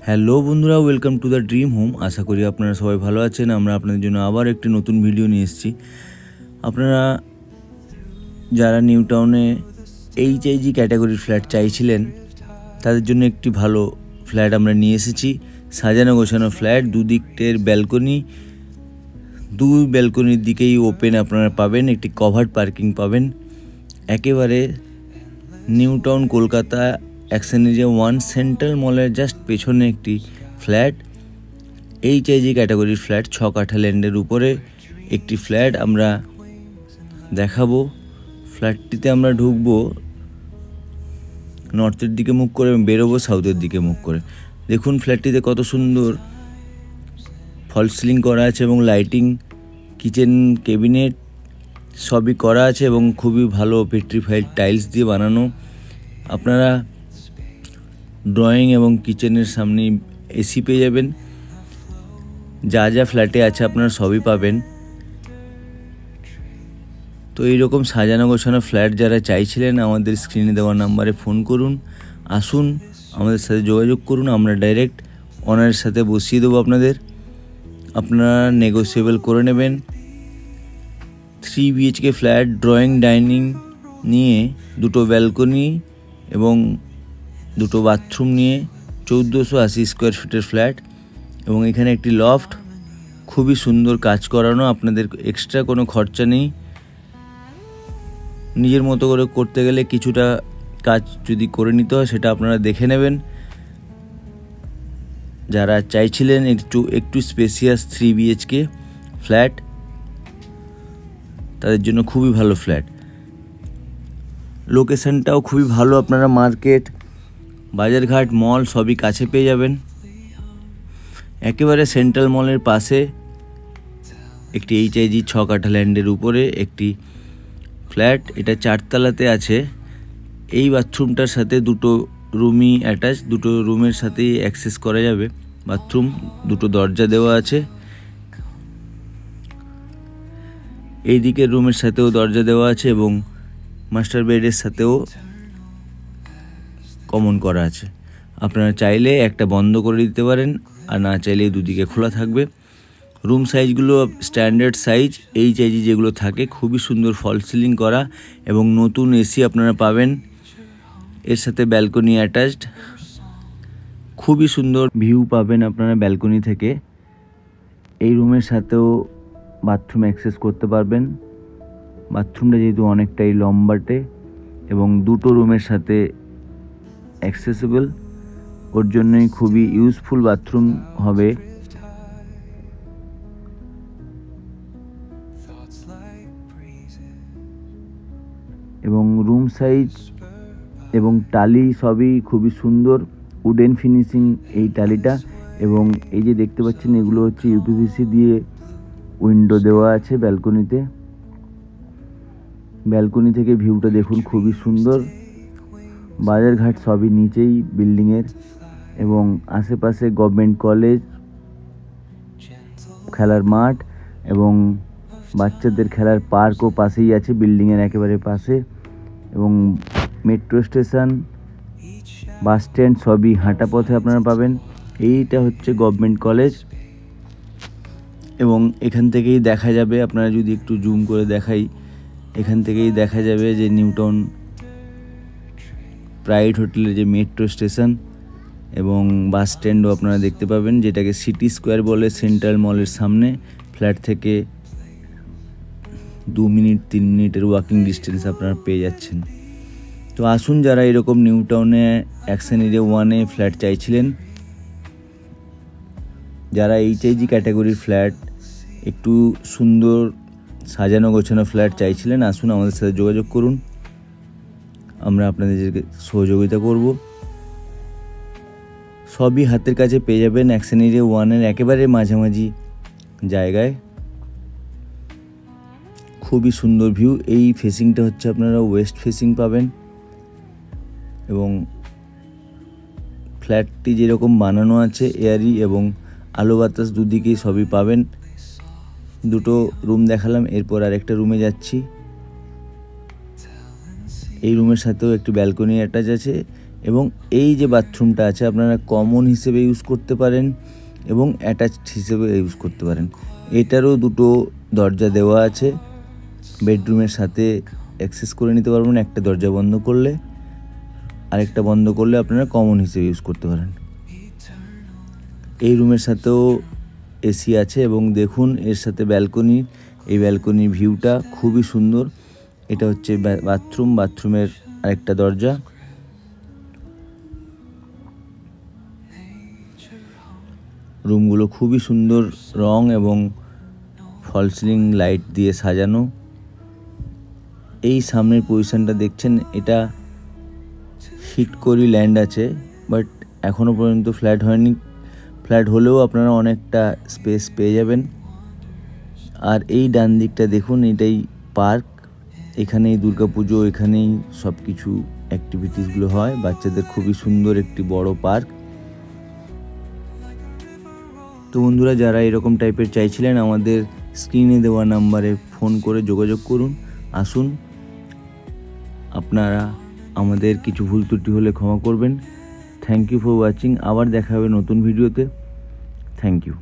Hello বন্ধুরা, welcome to the dream home. আশা করি আপনারা সবাই ভালো আছেন। আমরা আপনাদের জন্য আবার একটি নতুন ভিডিও নিয়ে এসেছি। আপনারা যারা নিউ টাউনে এইচআইজি ক্যাটাগরির ফ্ল্যাট চাইছিলেন তাদের জন্য একটি ভালো ফ্ল্যাট আমরা নিয়ে এসেছি। সাজানো গোছানো ফ্ল্যাট, দুদিকের ব্যালকনি, দুই ব্যালকনির দিকেই ওপেন আপনারা পাবেন। একটি কভার্ড পার্কিং পাবেন। একেবারে new town Kolkata action area 1 central মলের জাস্ট পেছনে একটি ফ্ল্যাট। এইচআইজি ক্যাটাগরির ফ্ল্যাট, 6 কাঠা ল্যান্ডের উপরে একটি ফ্ল্যাট আমরা দেখাবো। ফ্ল্যাটটিতে আমরা ঢুকবো নর্থের দিকে মুখ করে এবং বেরোবো সাউথের দিকে মুখ করে। দেখুন ফ্ল্যাটটিতে কত সুন্দর ফল সিলিং করা আছে এবং লাইটিং, কিচেন ক্যাবিনেট সবই করা আছে এবং খুবই ভালো পেট্রিফাইড টাইলস দিয়ে বানানো। আপনারা ড্রয়িং এবং কিচেনের সামনে এসি পেয়ে যাবেন। যা যা ফ্ল্যাটে আছে আপনারা সবই পাবেন। তো এইরকম সাজানো গোছানো ফ্ল্যাট যারা চাইছিলেন আমাদের স্ক্রিনে দেওয়া নাম্বারে ফোন করুন, আসুন আমাদের সাথে যোগাযোগ করুন। আমরা ডাইরেক্ট ওনারের সাথে বসিয়ে দেবো আপনাদের। আপনারা নেগোসিয়েবল করে নেবেন। 3 BHK ফ্ল্যাট, ড্রয়িং ডাইনিং নিয়ে, দুটো ব্যালকনি এবং দুটো বাথরুম নিয়ে 1480 স্কোয়ার ফিটের ফ্ল্যাট এবং এখানে একটি লফট। খুবই সুন্দর কাজ করানো, আপনাদের এক্সট্রা কোনো খরচা নেই। নিজের মতো করে করতে গেলে কিছুটা কাজ যদি করে নিতে হয় সেটা আপনারা দেখে নেবেন। যারা চাইছিলেন একটু স্পেসিয়াস 3 BHK ফ্ল্যাট তাদের জন্য খুবই ভালো ফ্ল্যাট। লোকেশনটাও খুবই ভালো, আপনারা মার্কেট, বাজারঘাট, মল সবই কাছে পেয়ে যাবেন। একেবারে সেন্ট্রাল মলের পাশে একটি এইচআইজি 6 কাঠা ল্যান্ডের উপরে একটি ফ্ল্যাট। এটা 4 তলাতে আছে। এই বাথরুমটার সাথে দুটো রুমই অ্যাটাচ, দুটো রুমের সাথেই অ্যাক্সেস করা যাবে। বাথরুম, দুটো দরজা দেওয়া আছে। এই দিকের রুমের সাথেও দরজা দেওয়া আছে এবং মাস্টার বেডের সাথেও কমন করা আছে। আপনারা চাইলে একটা বন্ধ করে দিতে পারেন, আর না চাইলে দুদিকে খোলা থাকবে। রুম সাইজগুলো স্ট্যান্ডার্ড সাইজ এইচআইজি যেগুলো থাকে, খুবই সুন্দর ফল সিলিং করা এবং নতুন এসি আপনারা পাবেন। এর সাথে ব্যালকনি অ্যাটাচড, খুবই সুন্দর ভিউ পাবেন আপনারা ব্যালকনি থেকে। এই রুমের সাথেও বাথরুম অ্যাক্সেস করতে পারবেন। বাথরুমটা যেহেতু অনেকটাই লম্বাটে এবং দুটো রুমের সাথে অ্যাক্সেসেবল, ওর জন্যই খুবই ইউজফুল বাথরুম হবে। এবং রুম সাইজ এবং টালি সবই খুবই সুন্দর, উডেন ফিনিশিং এই টালিটা। এবং এই যে দেখতে পাচ্ছেন এগুলো হচ্ছে ইউপিভিসি দিয়ে উইন্ডো দেওয়া আছে ব্যালকনিতে। ব্যালকনি থেকে ভিউটা দেখুন, খুবই সুন্দর। বাজারঘাট সবই নিচেই বিল্ডিংয়ের এবং আশেপাশে গভর্নমেন্ট কলেজ, খেলার মাঠ এবং বাচ্চাদের খেলার পার্কও পাশেই আছে বিল্ডিংয়ের একেবারে পাশে। এবং মেট্রো স্টেশন, বাস স্ট্যান্ড সবই হাঁটা পথে আপনারা পাবেন। এইটা হচ্ছে গভর্নমেন্ট কলেজ এবং এখান থেকেই দেখা যাবে, আপনারা যদি একটু জুম করে দেখাই, এখান থেকেই দেখা যাবে যে নিউ টাউন প্রাইড হোটেলের যে মেট্রো স্টেশন এবং বাস স্ট্যান্ডও আপনারা দেখতে পাবেন, যেটাকে সিটি স্কোয়ার বলে। সেন্ট্রাল মলের সামনে ফ্ল্যাট থেকে 2 মিনিট 3 মিনিটের ওয়াকিং ডিস্টেন্স আপনারা পেয়ে যাচ্ছেন। তো আসুন, যারা এরকম নিউ টাউনে অ্যাকশন এরিয়া 1-এ ফ্ল্যাট চাইছিলেন, যারা এইচআইজি ক্যাটাগরির ফ্ল্যাট, একটু সুন্দর সাজানো গোছানো ফ্ল্যাট চাইছিলেন, আসুন আমাদের সাথে যোগাযোগ করুন। আমরা আপনাদেরকে সহযোগিতা করব। সবই হাতের কাছে পেয়ে যাবেন অ্যাকশন এরিয়া 1-এর একেবারে মাঝামাঝি জায়গায়। খুবই সুন্দর ভিউ। এই ফেসিংটা হচ্ছে আপনারা ওয়েস্ট ফেসিং পাবেন এবং ফ্ল্যাটটি যেরকম বানানো আছে এয়ারি এবং আলো বাতাস দুদিকেই সবই পাবেন। দুটো রুম দেখালাম, এরপর আরেকটা রুমে যাচ্ছি। এই রুমের সাথেও একটি ব্যালকনি অ্যাটাচ আছে এবং এই যে বাথরুমটা আছে আপনারা কমন হিসেবে ইউজ করতে পারেন এবং অ্যাটাচড হিসেবে ইউজ করতে পারেন। এটারও দুটো দরজা দেওয়া আছে, বেডরুমের সাথে অ্যাক্সেস করে নিতে পারবেন। একটা দরজা বন্ধ করলে আরেকটা বন্ধ করলে আপনারা কমন হিসেবে ইউজ করতে পারেন। এই রুমের সাথেও এসি আছে এবং দেখুন এর সাথে ব্যালকনি, এই ব্যালকনির ভিউটা খুবই সুন্দর। এটা হচ্ছে বাথরুম, বাথরুমের আরেকটা দরজা। রুমগুলো খুবই সুন্দর রং এবং ফল সিলিং লাইট দিয়ে সাজানো। এই সামনের পজিশনটা দেখছেন, এটা হিটকরি ল্যান্ড আছে, বাট এখনও পর্যন্ত ফ্ল্যাট হয়নি। ফ্ল্যাট হলেও আপনারা অনেকটা স্পেস পেয়ে যাবেন। আর এই ডান দিকটা দেখুন, এটাই পার্ক। এখানেই দুর্গাপুজো, এখানেই সব কিছু অ্যাক্টিভিটিসগুলো হয়। বাচ্চাদের খুবই সুন্দর একটি বড় পার্ক। তো বন্ধুরা, যারা এরকম টাইপের চাইছিলেন আমাদের স্ক্রিনে দেওয়া নাম্বারে ফোন করে যোগাযোগ করুন। আসুন, আপনারা আমাদের কিছু ভুল ত্রুটি হলে ক্ষমা করবেন। Thank you for watching. আবার দেখা হবে নতুন ভিডিওতে। Thank you.